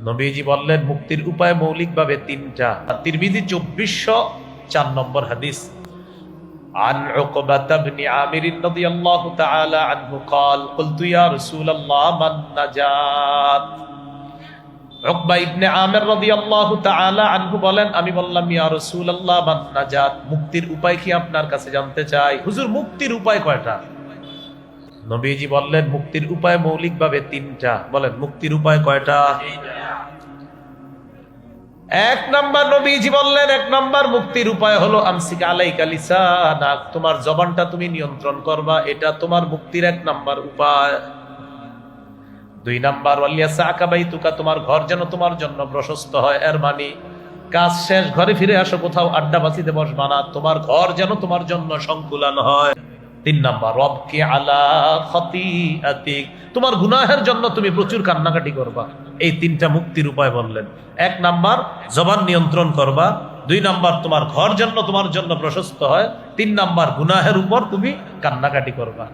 নবীজি বললেন মুক্তির উপায় মৌলিকভাবে তিনটা। তিরমিজি 2404 নম্বর হাদিস। عن عقبة بن عامر رضي الله تعالى عنه قال قلت يا رسول الله من نجات। উকবা ইবনে আমির রাদিয়াল্লাহু তাআলা আনহু বলেন, আমি বললাম ইয়া রাসূলুল্লাহ মান নাজাত, মুক্তির উপায় কি আপনার কাছে জানতে চাই। হুজুর মুক্তির উপায় কয়টা? নবীজি বললেন মুক্তির উপায় মৌলিকভাবে তিনটা। বলেন মুক্তির উপায় কয়টা? এক নাম্বার, নবীজি বললেন এক নাম্বার মুক্তির উপায় হলো আমসিক আলাইকা লিসানাক, তোমার জবানটা তুমি নিয়ন্ত্রণ করবা, এটা তোমার মুক্তির এক নাম্বার উপায়। দুই নাম্বার ওয়ালিয়াসাকা বাইতুকা, তোমার ঘর যেন তোমার জন্য প্রশস্ত হয়। এর মানে কাজ শেষ ঘরে ফিরে আসো, কোথাও আড্ডা বাসিতে বসবা না, তোমার ঘর যেন তোমার জন্য সংকুলান হয়। তিন নাম্বার রবকি আলা খতিআতিক, তোমার গুনাহের জন্য তুমি প্রচুর কান্নাকাটি করবা। এই তিনটা মুক্তির উপায় বললেন। এক নাম্বার জবান নিয়ন্ত্রণ করবা, দুই নাম্বার তোমার ঘর যেন তোমার জন্য প্রশস্ত হয়, তিন নাম্বার গুনাহের উপর তুমি কান্নাকাটি করবা।